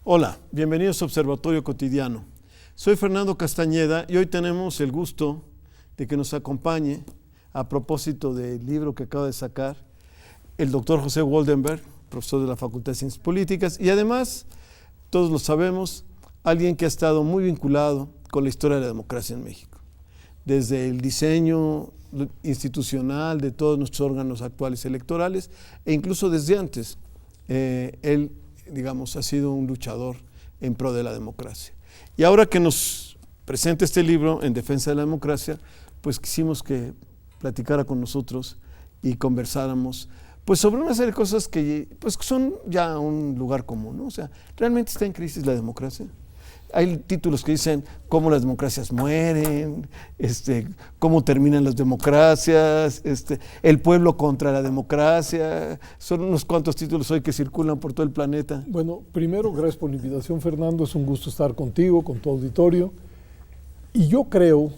Hola, bienvenidos a Observatorio Cotidiano. Soy Fernando Castañeda y hoy tenemos el gusto de que nos acompañe, a propósito del libro que acaba de sacar, el doctor José Woldenberg, profesor de la Facultad de Ciencias Políticas, y además, todos lo sabemos, alguien que ha estado muy vinculado con la historia de la democracia en México, desde el diseño institucional de todos nuestros órganos actuales electorales, e incluso desde antes. Él, digamos, ha sido un luchador en pro de la democracia. Y ahora que nos presenta este libro en defensa de la democracia, pues quisimos que platicara con nosotros y conversáramos pues sobre una serie de cosas que pues son ya un lugar común, ¿no? O sea, ¿realmente está en crisis la democracia? Hay títulos que dicen cómo las democracias mueren, cómo terminan las democracias, el pueblo contra la democracia. Son unos cuantos títulos hoy que circulan por todo el planeta. Bueno, primero, gracias por la invitación, Fernando. Es un gusto estar contigo, con tu auditorio. Y yo creo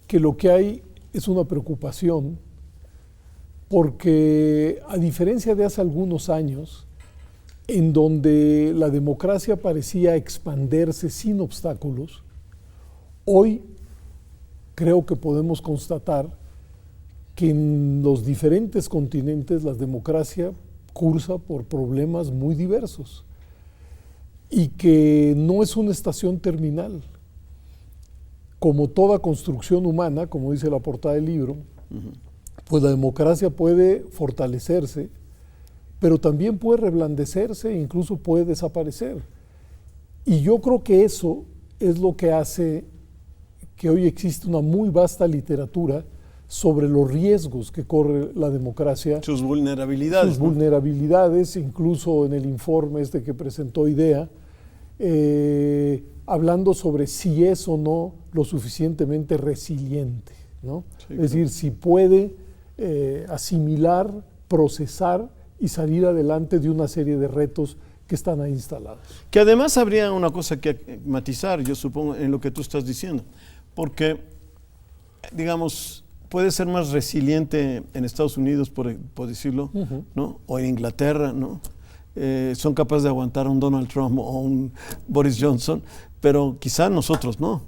que lo que hay es una preocupación porque, a diferencia de hace algunos años, en donde la democracia parecía expandirse sin obstáculos, hoy creo que podemos constatar que en los diferentes continentes la democracia cursa por problemas muy diversos y que no es una estación terminal. Como toda construcción humana, como dice la portada del libro, pues la democracia puede fortalecerse, pero también puede reblandecerse e incluso puede desaparecer. Y yo creo que eso es lo que hace que hoy existe una muy vasta literatura sobre los riesgos que corre la democracia. Sus vulnerabilidades. Sus vulnerabilidades, incluso en el informe que presentó IDEA, hablando sobre si es o no lo suficientemente resiliente, ¿no? Sí, es decir, si puede asimilar, procesar y salir adelante de una serie de retos que están ahí instalados. Que además habría una cosa que matizar, yo supongo, en lo que tú estás diciendo, porque, digamos, puede ser más resiliente en Estados Unidos, por decirlo, ¿no? O en Inglaterra, ¿no? Son capaces de aguantar a un Donald Trump o un Boris Johnson, pero quizá nosotros no.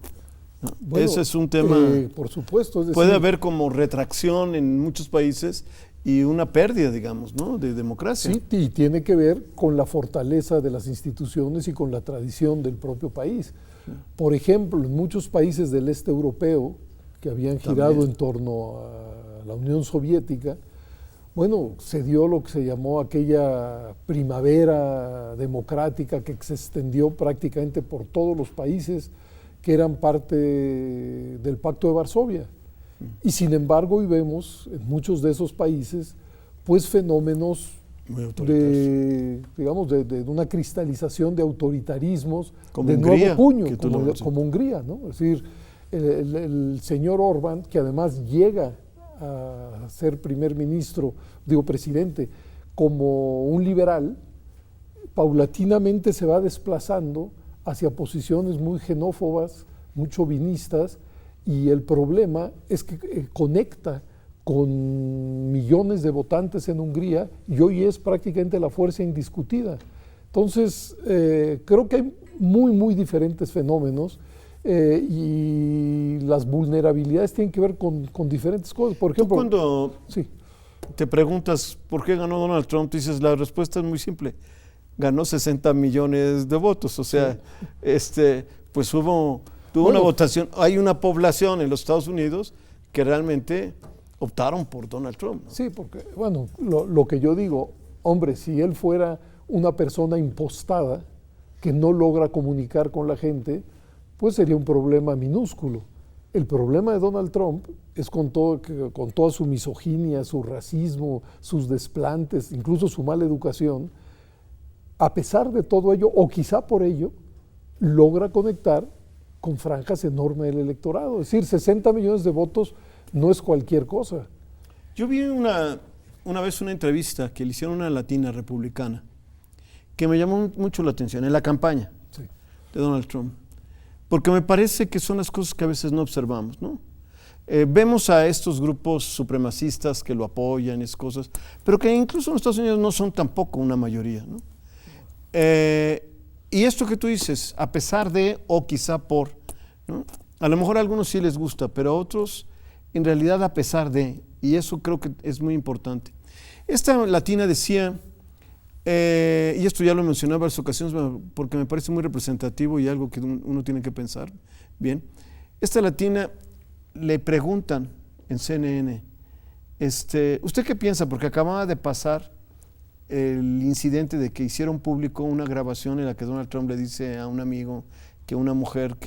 Bueno, ese es un tema. Por supuesto. Es decir, puede haber como retracción en muchos países y una pérdida, digamos, ¿no? De democracia. Sí, y tiene que ver con la fortaleza de las instituciones y con la tradición del propio país. Por ejemplo, en muchos países del este europeo que habían girado en torno a la Unión Soviética, bueno, se dio lo que se llamó aquella primavera democrática que se extendió prácticamente por todos los países que eran parte del Pacto de Varsovia. Y sin embargo, hoy vemos en muchos de esos países pues fenómenos de una cristalización de autoritarismos como de Hungría, nuevo puño, como Hungría, ¿no? Es decir, el señor Orbán, que además llega a ser presidente, como un liberal, paulatinamente se va desplazando hacia posiciones muy xenófobas, muy chauvinistas, y el problema es que conecta con millones de votantes en Hungría y hoy es prácticamente la fuerza indiscutida. Entonces, creo que hay muy diferentes fenómenos y las vulnerabilidades tienen que ver con diferentes cosas. Por ejemplo, tú cuando te preguntas por qué ganó Donald Trump, dices, la respuesta es muy simple. Ganó 60 millones de votos, o sea, pues tuvo una votación. Hay una población en los Estados Unidos que realmente optaron por Donald Trump, ¿no? Sí, porque, bueno, lo que yo digo, hombre, si él fuera una persona impostada que no logra comunicar con la gente, pues sería un problema minúsculo. El problema de Donald Trump es con toda su misoginia, su racismo, sus desplantes, incluso su mala educación. A pesar de todo ello, o quizá por ello, logra conectar con franjas enormes del electorado. Es decir, 60 millones de votos no es cualquier cosa. Yo vi una vez una entrevista que le hicieron a una latina republicana que me llamó mucho la atención en la campaña de Donald Trump, porque me parece que son las cosas que a veces no observamos, ¿no? Vemos a estos grupos supremacistas que lo apoyan y esas cosas, pero que incluso en Estados Unidos no son tampoco una mayoría, ¿no? y esto que tú dices, a pesar de o quizá por, ¿no? A lo mejor a algunos sí les gusta, pero a otros en realidad a pesar de, y eso creo que es muy importante. Esta latina decía, y esto ya lo mencioné en varias ocasiones porque me parece muy representativo y algo que uno tiene que pensar bien. Esta latina le preguntan en CNN, ¿usted qué piensa? Porque acababa de pasar el incidente de que hicieron público una grabación en la que Donald Trump le dice a un amigo que una mujer,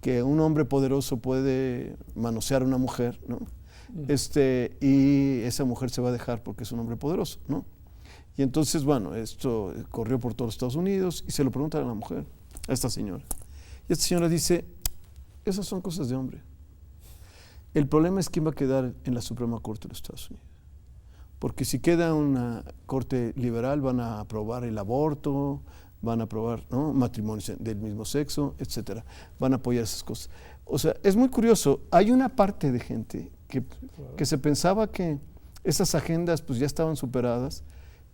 que un hombre poderoso puede manosear a una mujer, ¿no? Y esa mujer se va a dejar porque es un hombre poderoso, ¿no? Y entonces, bueno, esto corrió por todos los Estados Unidos y se lo preguntan a la mujer, a esta señora. Y esta señora dice, esas son cosas de hombre. El problema es quién va a quedar en la Suprema Corte de los Estados Unidos. Porque si queda una corte liberal, van a aprobar el aborto, van a aprobar, ¿no?, matrimonios del mismo sexo, etcétera. Van a apoyar esas cosas. O sea, es muy curioso. Hay una parte de gente que se pensaba que esas agendas pues ya estaban superadas,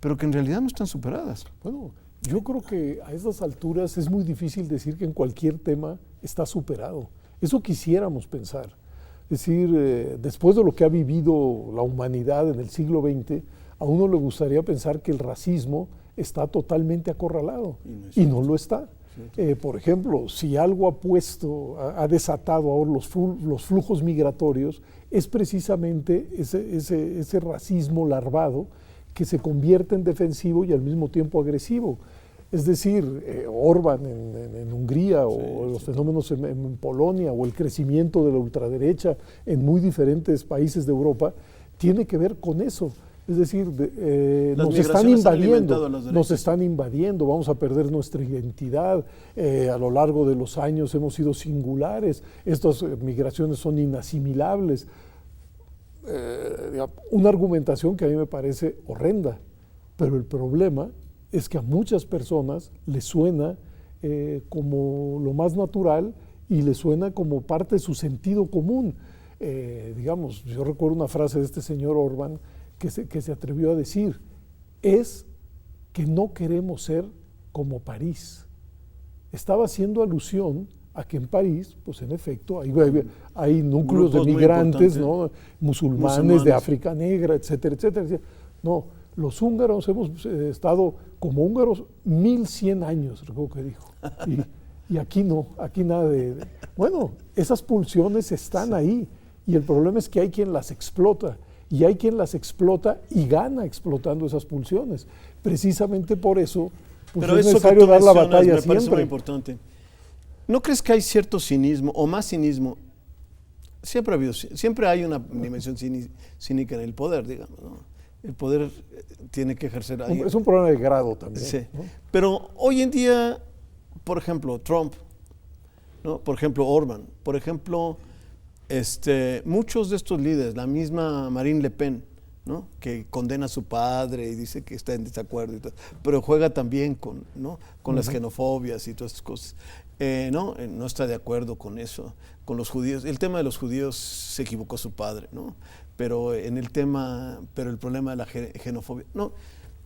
pero que en realidad no están superadas. Bueno, yo creo que a estas alturas es muy difícil decir que en cualquier tema está superado. Eso quisiéramos pensar. Es decir, después de lo que ha vivido la humanidad en el siglo XX, a uno le gustaría pensar que el racismo está totalmente acorralado, y no lo está. Por ejemplo, si algo ha desatado ahora los flujos migratorios, es precisamente ese racismo larvado que se convierte en defensivo y al mismo tiempo agresivo. Es decir, Orbán en Hungría, o los fenómenos en Polonia, o el crecimiento de la ultraderecha en muy diferentes países de Europa, tiene que ver con eso. Es decir, nos están invadiendo, vamos a perder nuestra identidad. A lo largo de los años hemos sido singulares, estas migraciones son inasimilables. Una argumentación que a mí me parece horrenda, pero el problema es que a muchas personas les suena como lo más natural y les suena como parte de su sentido común. Digamos, yo recuerdo una frase de este señor Orbán que se atrevió a decir, es que no queremos ser como París. Estaba haciendo alusión a que en París, pues en efecto, hay núcleos de migrantes, ¿no?, musulmanes de África Negra, etcétera, etcétera. No, los húngaros hemos estado como húngaros 1100 años, recuerdo que dijo. Y aquí no, aquí nada de... Bueno, esas pulsiones están ahí, y el problema es que hay quien las explota, y hay quien las explota y gana explotando esas pulsiones. Precisamente por eso, pues, pero es eso necesario dar la batalla me parece siempre. muy importante. ¿No crees que hay cierto cinismo o más cinismo? Siempre hay una dimensión cínica en el poder, digamos, ¿no? El poder tiene que ejercer ahí. Es un problema de grado también. Sí. ¿No? Pero hoy en día, por ejemplo, Trump, ¿no?, por ejemplo, Orbán, por ejemplo, muchos de estos líderes, la misma Marine Le Pen, ¿no?, que condena a su padre y dice que está en desacuerdo y todo, pero juega también con las xenofobias y todas estas cosas. No está de acuerdo con eso, con los judíos. El tema de los judíos se equivocó su padre, ¿no? Pero el problema de la xenofobia, no,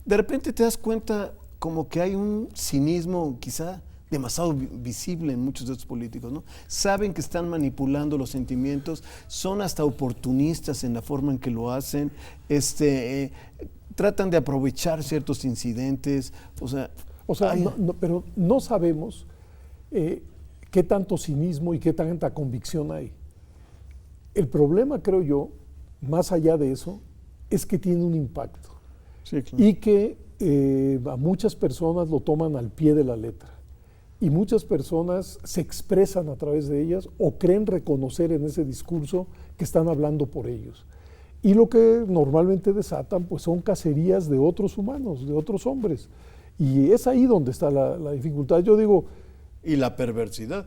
de repente te das cuenta como que hay un cinismo quizá demasiado visible en muchos de estos políticos, ¿no? Saben que están manipulando los sentimientos, son hasta oportunistas en la forma en que lo hacen, tratan de aprovechar ciertos incidentes, pero no sabemos qué tanto cinismo y qué tanta convicción hay. El problema, creo yo, más allá de eso, es que tiene un impacto. Sí, claro. Y que a muchas personas lo toman al pie de la letra. Y muchas personas se expresan a través de ellas o creen reconocer en ese discurso que están hablando por ellos. Y lo que normalmente desatan, pues, son cacerías de otros humanos, de otros hombres. Y es ahí donde está la dificultad. Yo digo... Y la perversidad.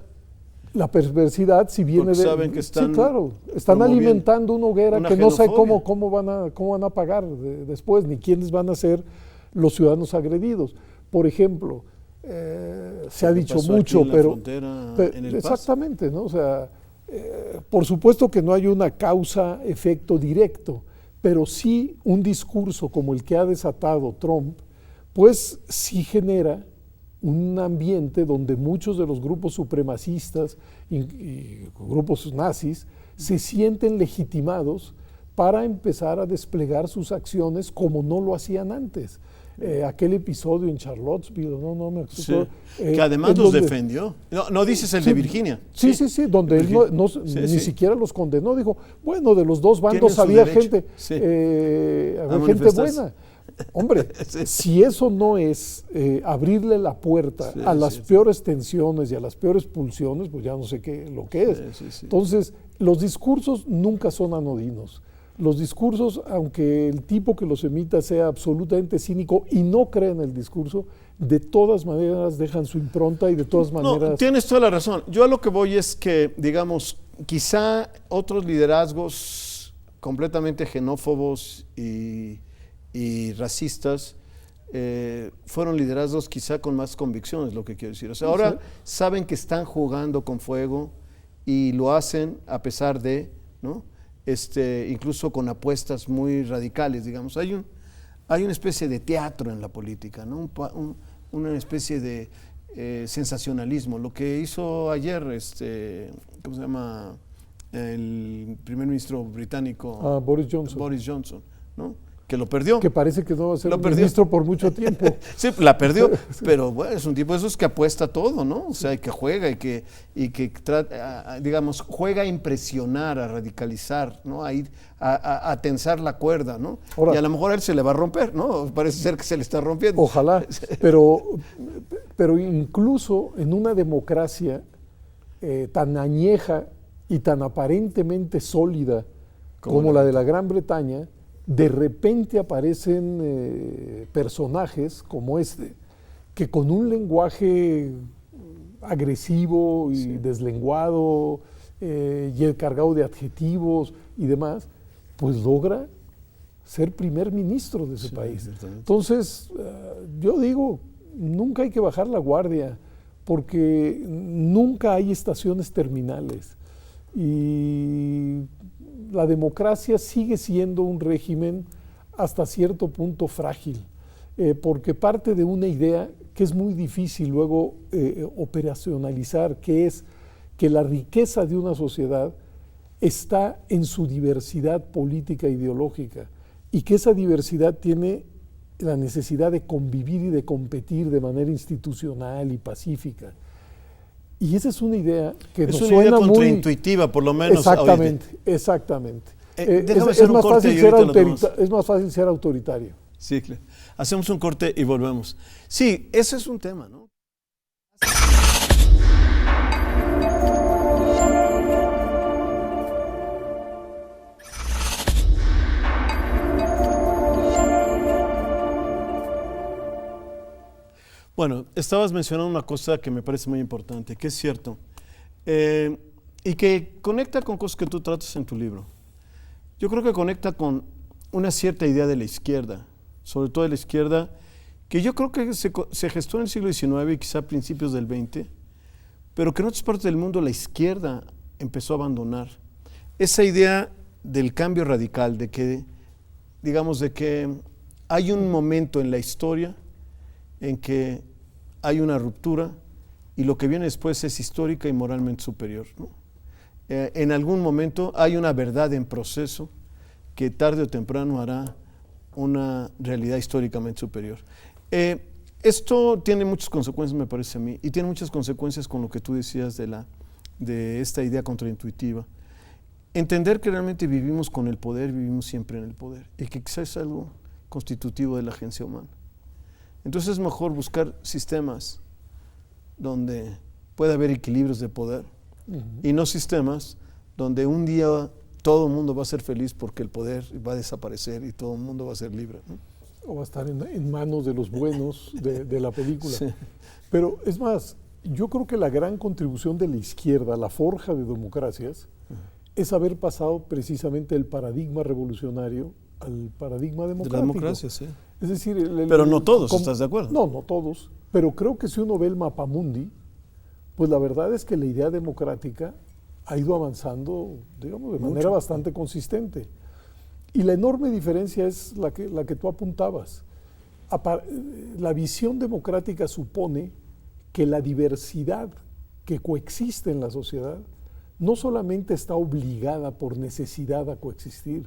La perversidad, si viene porque saben que están, sí, claro, están alimentando una hoguera que no sé cómo van a pagar después, ni quiénes van a ser los ciudadanos agredidos. Por ejemplo, se ha dicho mucho, pero exactamente, ¿no? O sea, por supuesto que no hay una causa-efecto directo, pero sí un discurso como el que ha desatado Trump, pues sí genera un ambiente donde muchos de los grupos supremacistas y grupos nazis se sienten legitimados para empezar a desplegar sus acciones como no lo hacían antes. Aquel episodio en Charlottesville, no me acuerdo. Que además los defendió. No dices el de Virginia. Sí, donde él ni siquiera los condenó. Dijo, bueno, de los dos bandos había gente, había gente buena. Hombre, si eso no es abrirle la puerta a las peores tensiones y a las peores pulsiones, pues ya no sé lo que es. Entonces, los discursos nunca son anodinos. Los discursos, aunque el tipo que los emita sea absolutamente cínico y no cree en el discurso, de todas maneras dejan su impronta y de todas maneras... No, tienes toda la razón. Yo a lo que voy es que, digamos, quizá otros liderazgos completamente xenófobos y racistas fueron liderazgos quizá con más convicciones, lo que quiero decir. O sea, ahora saben que están jugando con fuego y lo hacen a pesar de, ¿no? Incluso con apuestas muy radicales, digamos. Hay una especie de teatro en la política, ¿no? Una especie de sensacionalismo. Lo que hizo ayer, ¿cómo se llama? El primer ministro británico, Boris Johnson, ¿no? Que lo perdió. Que parece que no va a ser ministro por mucho tiempo. Sí, la perdió, pero bueno, es un tipo de esos que apuesta todo, ¿no? O sea, que juega y que trata, digamos, juega a impresionar, a radicalizar, ¿no? A tensar la cuerda, ¿no? Ahora, y a lo mejor a él se le va a romper, ¿no? Parece ser que se le está rompiendo. Ojalá, pero incluso en una democracia tan añeja y tan aparentemente sólida como la de la Gran Bretaña, de repente aparecen personajes como que con un lenguaje agresivo y deslenguado y el cargado de adjetivos y demás, pues logra ser primer ministro de ese país. Entonces, yo digo, nunca hay que bajar la guardia, porque nunca hay estaciones terminales. Y la democracia sigue siendo un régimen hasta cierto punto frágil, porque parte de una idea que es muy difícil luego operacionalizar, que es que la riqueza de una sociedad está en su diversidad política e ideológica, y que esa diversidad tiene la necesidad de convivir y de competir de manera institucional y pacífica. Y esa es una idea que nos suena muy... Es una idea contraintuitiva, por lo menos. Exactamente. Es más fácil ser autoritario. Sí, claro. Hacemos un corte y volvemos. Sí, ese es un tema, ¿no? Bueno, estabas mencionando una cosa que me parece muy importante, que es cierto, y que conecta con cosas que tú tratas en tu libro. Yo creo que conecta con una cierta idea de la izquierda, sobre todo de la izquierda, que yo creo que se gestó en el siglo XIX y quizá a principios del XX, pero que en otras partes del mundo la izquierda empezó a abandonar. Esa idea del cambio radical, de que, digamos, de que hay un momento en la historia en que hay una ruptura y lo que viene después es histórica y moralmente superior, ¿no? En algún momento hay una verdad en proceso que tarde o temprano hará una realidad históricamente superior. Esto tiene muchas consecuencias, me parece a mí, y tiene muchas consecuencias con lo que tú decías de esta idea contraintuitiva. Entender que realmente vivimos con el poder, vivimos siempre en el poder, y que quizás es algo constitutivo de la agencia humana. Entonces es mejor buscar sistemas donde pueda haber equilibrios de poder, y no sistemas donde un día todo el mundo va a ser feliz porque el poder va a desaparecer y todo el mundo va a ser libre, ¿no? O va a estar en manos de los buenos de la película. Sí. Pero es más, yo creo que la gran contribución de la izquierda, la forja de democracias, es haber pasado precisamente el paradigma revolucionario al paradigma democrático. De la democracia, sí. Es decir, pero no todos, ¿estás de acuerdo? No todos, pero creo que si uno ve el mapamundi, pues la verdad es que la idea democrática ha ido avanzando, digamos, de manera bastante consistente. Y la enorme diferencia es la que tú apuntabas. La visión democrática supone que la diversidad que coexiste en la sociedad no solamente está obligada por necesidad a coexistir,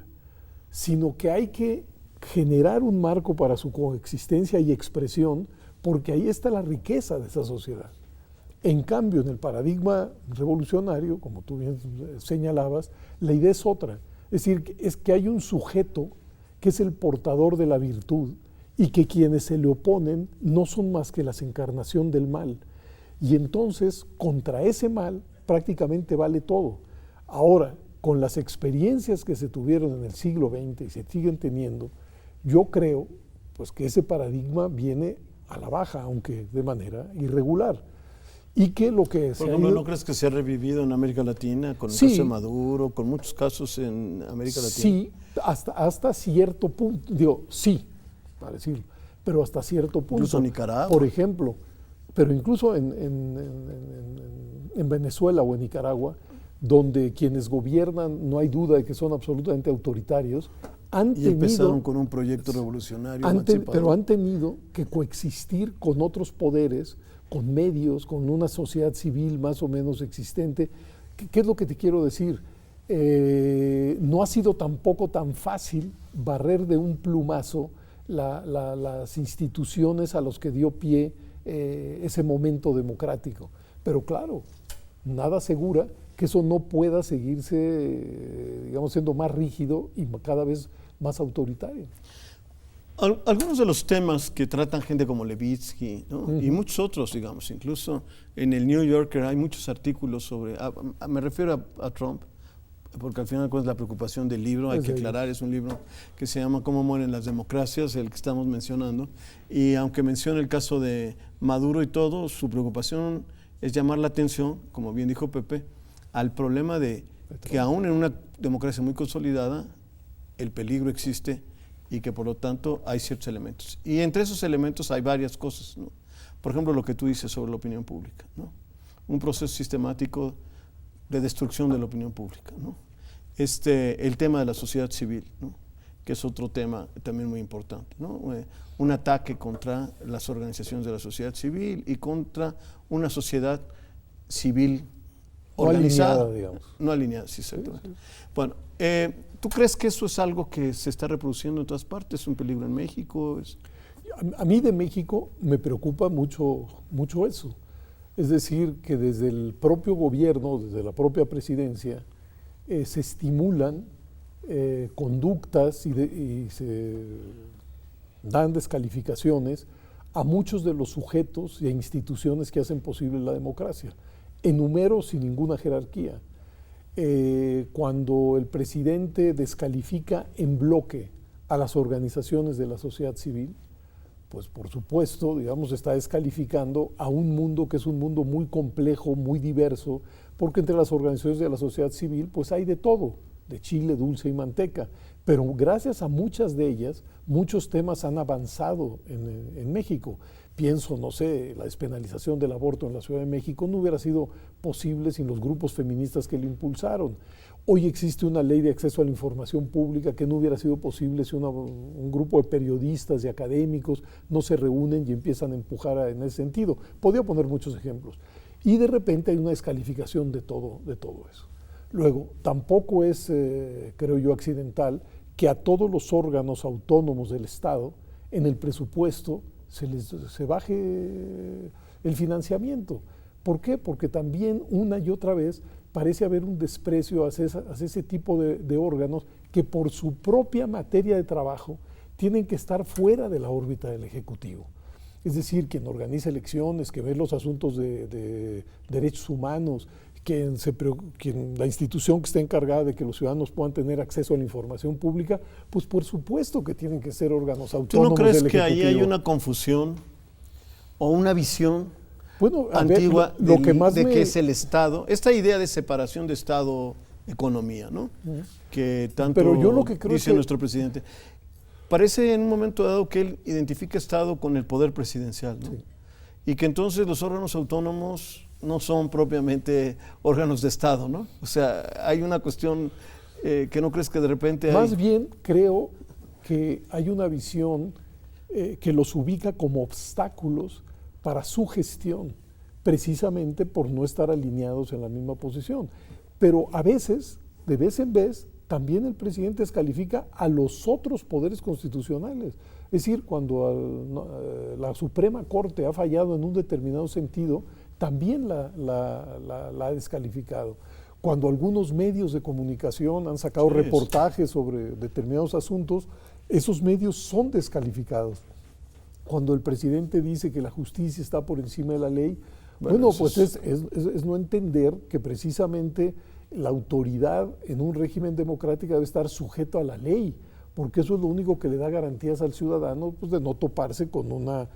sino que hay que generar un marco para su coexistencia y expresión, porque ahí está la riqueza de esa sociedad. En cambio, en el paradigma revolucionario, como tú bien señalabas, la idea es otra. Es decir, es que hay un sujeto que es el portador de la virtud y que quienes se le oponen no son más que las encarnación del mal. Y entonces, contra ese mal, prácticamente vale todo. Ahora, con las experiencias que se tuvieron en el siglo XX y se siguen teniendo, yo creo pues, que ese paradigma viene a la baja, aunque de manera irregular. Y que lo que Por ejemplo, ¿no crees que se ha revivido en América Latina con el caso de Maduro, con muchos casos en América Latina? Sí, hasta cierto punto, digo, sí, para decirlo, pero hasta cierto punto. Incluso Nicaragua. Por ejemplo, pero incluso en Venezuela o en Nicaragua, donde quienes gobiernan, no hay duda de que son absolutamente autoritarios, empezaron con un proyecto revolucionario, pero han tenido que coexistir con otros poderes, con medios, con una sociedad civil más o menos existente. ¿Qué es lo que te quiero decir? No ha sido tampoco tan fácil barrer de un plumazo las instituciones a los que dio pie ese momento democrático. Pero claro, nada asegura que eso no pueda seguirse, digamos, siendo más rígido y cada vez más autoritario. Algunos de los temas que tratan gente como Levitsky, ¿no? Y muchos otros, digamos, incluso en el New Yorker hay muchos artículos sobre, me refiero a Trump, porque al final es la preocupación del libro, hay que aclarar, es un libro que se llama Cómo mueren las democracias, el que estamos mencionando, y aunque menciona el caso de Maduro y todo, su preocupación es llamar la atención, como bien dijo Pepe, al problema de que aún en una democracia muy consolidada, el peligro existe y que por lo tanto hay ciertos elementos. Y entre esos elementos hay varias cosas, ¿no? Por ejemplo, lo que tú dices sobre la opinión pública, ¿no? Un proceso sistemático de destrucción de la opinión pública, ¿no? El tema de la sociedad civil, ¿no? Que es otro tema también muy importante, ¿no? Un ataque contra las organizaciones de la sociedad civil y contra una sociedad civil organizada. No alineada, digamos. No alineada, sí, exactamente. Sí. Bueno, ¿tú crees que eso es algo que se está reproduciendo en todas partes? ¿Es un peligro en México? A mí de México me preocupa mucho eso. Es decir, que desde el propio gobierno, desde la propia presidencia, se estimulan conductas y se dan descalificaciones a muchos de los sujetos e instituciones que hacen posible la democracia. Enumero sin ninguna jerarquía. Cuando el presidente descalifica en bloque a las organizaciones de la sociedad civil, pues por supuesto, digamos, está descalificando a un mundo que es un mundo muy complejo, muy diverso, porque entre las organizaciones de la sociedad civil pues hay de todo, de chile, dulce y manteca, pero gracias a muchas de ellas, muchos temas han avanzado en México. Pienso, no sé, la despenalización del aborto en la Ciudad de México no hubiera sido posible sin los grupos feministas que lo impulsaron. Hoy existe una ley de acceso a la información pública que no hubiera sido posible si un grupo de periodistas y académicos no se reúnen y empiezan a empujar en ese sentido. Podría poner muchos ejemplos. Y de repente hay una descalificación de todo eso. Luego, tampoco es, creo yo, accidental que a todos los órganos autónomos del Estado, en el presupuesto, se baje el financiamiento. ¿Por qué? Porque también una y otra vez parece haber un desprecio hacia ese tipo de órganos que por su propia materia de trabajo tienen que estar fuera de la órbita del Ejecutivo. Es decir, quien organiza elecciones, que ve los asuntos de derechos humanos, la institución que está encargada de que los ciudadanos puedan tener acceso a la información pública, pues por supuesto que tienen que ser órganos autónomos del Ejecutivo. ¿Tú no crees que ahí hay una confusión o una visión antigua que es el Estado? Esta idea de separación de Estado-economía, ¿no? Que tanto Pero yo lo que creo dice nuestro presidente. Parece en un momento dado que él identifica Estado con el poder presidencial, ¿no? Sí. Y que entonces los órganos autónomos no son propiamente órganos de Estado, ¿no? O sea, hay una cuestión que no crees que de repente Más bien creo que hay una visión que los ubica como obstáculos para su gestión. precisamente por no estar alineados en la misma posición. Pero a veces, de vez en vez, también el presidente descalifica a los otros poderes constitucionales. Es decir, cuando la Suprema Corte ha fallado en un determinado sentido, también la ha descalificado. Cuando algunos medios de comunicación han sacado reportajes sobre determinados asuntos, esos medios son descalificados. Cuando el presidente dice que la justicia está por encima de la ley, bueno, pues es no entender que precisamente la autoridad en un régimen democrático debe estar sujeto a la ley, porque eso es lo único que le da garantías al ciudadano, pues, de no toparse con una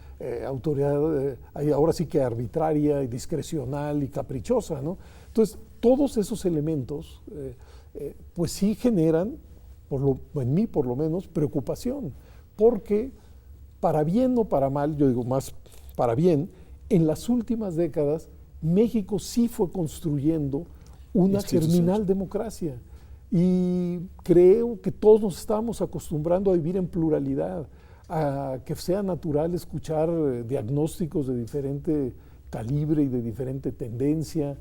autoridad ahora sí que arbitraria y discrecional y caprichosa, ¿no? Entonces, todos esos elementos pues sí generan, en mí por lo menos, preocupación, porque para bien o para mal, yo digo más para bien, en las últimas décadas México sí fue construyendo una germinal democracia, y creo que todos nos estamos acostumbrando a vivir en pluralidad, a que sea natural escuchar diagnósticos de diferente calibre y de diferente tendencia,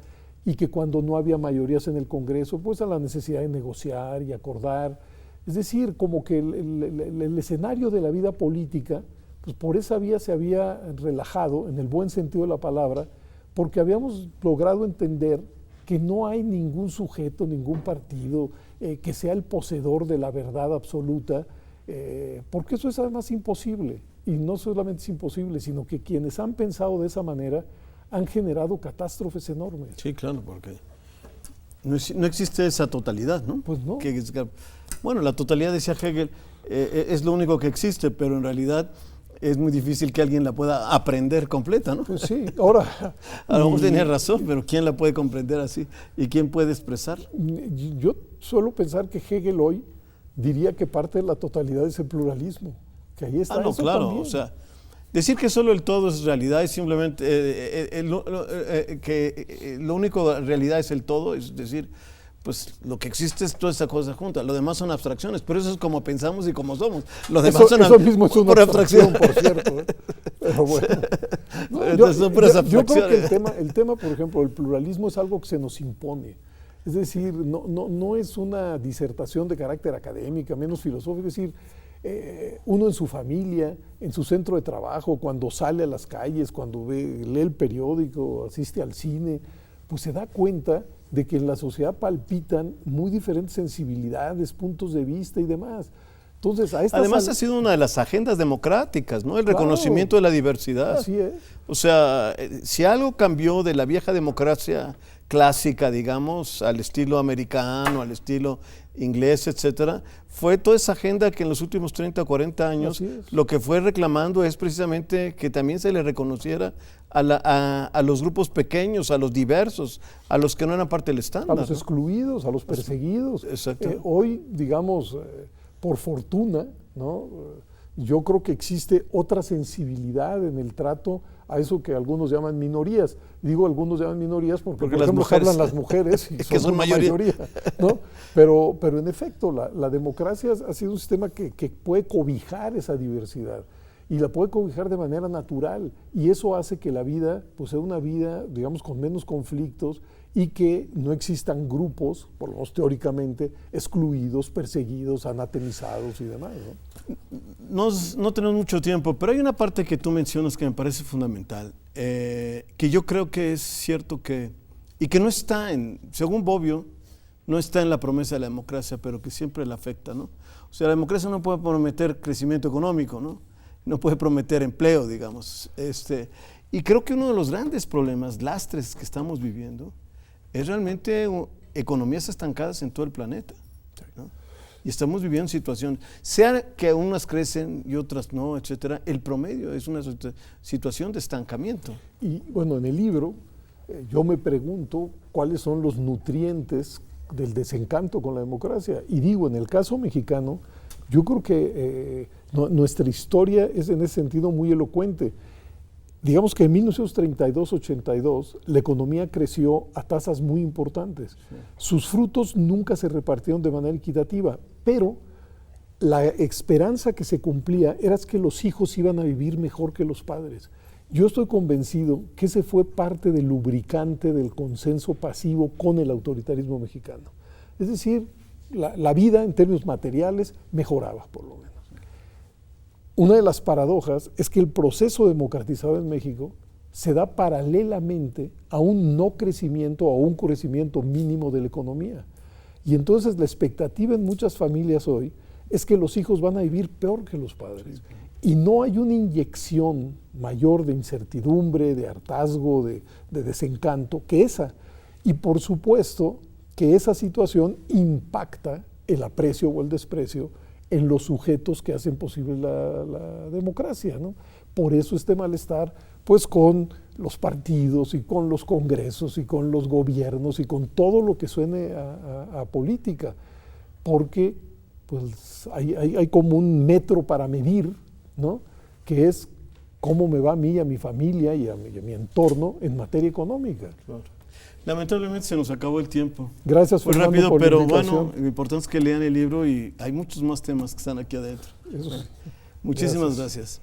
y que cuando no había mayorías en el Congreso, pues a la necesidad de negociar y acordar. Es decir, como que el escenario de la vida política, pues por esa vía se había relajado, en el buen sentido de la palabra, porque habíamos logrado entender que no hay ningún sujeto, ningún partido que sea el poseedor de la verdad absoluta, porque eso es además imposible. Y no solamente es imposible, sino que quienes han pensado de esa manera han generado catástrofes enormes. Sí, claro, porque no existe esa totalidad, ¿no? Pues no. Bueno, la totalidad, decía Hegel, es lo único que existe, pero en realidad es muy difícil que alguien la pueda aprender completa, ¿no? Pues sí, ahora... A lo mejor tenía razón, pero ¿quién la puede comprender así? ¿Y quién puede expresar? Yo suelo pensar que Hegel hoy diría que parte de la totalidad es el pluralismo, que ahí está. No, eso claro, también. O sea, decir que solo el todo es realidad es simplemente que lo único realidad es el todo, es decir, pues lo que existe es toda esa cosa junta, lo demás son abstracciones, pero eso es como pensamos y como somos. Lo demás eso mismo es una abstracción, por cierto. Pero bueno. Yo creo que el tema, por ejemplo, el pluralismo es algo que se nos impone. Es decir, no es una disertación de carácter académica, menos filosófico, es decir, uno en su familia, en su centro de trabajo, cuando sale a las calles, cuando lee el periódico, asiste al cine, pues se da cuenta de que en la sociedad palpitan muy diferentes sensibilidades, puntos de vista y demás. Entonces, además ha sido una de las agendas democráticas, ¿no? El reconocimiento de la diversidad. Así es. O sea, si algo cambió de la vieja democracia clásica, digamos, al estilo americano, al estilo inglés, etcétera, fue toda esa agenda que en los últimos 30 o 40 años lo que fue reclamando es precisamente que también se le reconociera a los grupos pequeños, a los diversos, a los que no eran parte del estándar. A los excluidos, a los perseguidos. Exacto. Hoy, digamos, por fortuna, ¿no? Yo creo que existe otra sensibilidad en el trato a eso que algunos llaman minorías. Digo algunos llaman minorías porque por ejemplo, hablan las mujeres y que son mayoría, ¿no? Pero en efecto, la democracia ha sido un sistema que puede cobijar esa diversidad y la puede cobijar de manera natural, y eso hace que la vida pues, sea una vida, digamos, con menos conflictos y que no existan grupos, por lo menos teóricamente, excluidos, perseguidos, anatemizados y demás, ¿no? No tenemos mucho tiempo, pero hay una parte que tú mencionas que me parece fundamental, que yo creo que es cierto y que no está según Bobbio, no está en la promesa de la democracia, pero que siempre la afecta, ¿no? O sea, la democracia no puede prometer crecimiento económico, ¿no? No puede prometer empleo, digamos. Y creo que uno de los grandes problemas, lastres que estamos viviendo, es realmente economías estancadas en todo el planeta, ¿no? Y estamos viviendo situaciones, sea que unas crecen y otras no, etcétera, el promedio es una situación de estancamiento. Y bueno, en el libro yo me pregunto cuáles son los nutrientes del desencanto con la democracia. Y digo, en el caso mexicano, yo creo que nuestra historia es en ese sentido muy elocuente. Digamos que en 1932-82 la economía creció a tasas muy importantes. Sí. Sus frutos nunca se repartieron de manera equitativa, pero la esperanza que se cumplía era que los hijos iban a vivir mejor que los padres. Yo estoy convencido que ese fue parte del lubricante del consenso pasivo con el autoritarismo mexicano. Es decir, la vida en términos materiales mejoraba, por lo menos. Una de las paradojas es que el proceso democratizado en México se da paralelamente a un no crecimiento o a un crecimiento mínimo de la economía. Y entonces la expectativa en muchas familias hoy es que los hijos van a vivir peor que los padres. Y no hay una inyección mayor de incertidumbre, de hartazgo, de desencanto que esa. Y por supuesto que esa situación impacta el aprecio o el desprecio en los sujetos que hacen posible la democracia, ¿no? Por eso este malestar, pues con los partidos y con los congresos y con los gobiernos y con todo lo que suene a política, porque pues hay como un metro para medir, ¿no? Que es cómo me va a mí, a mi familia y a mi entorno en materia económica. Claro. Lamentablemente se nos acabó el tiempo. Gracias, Fue Fernando, rápido, por la pero invitación. bueno, lo importante es que lean el libro y hay muchos más temas que están aquí adentro. Eso. Muchísimas gracias.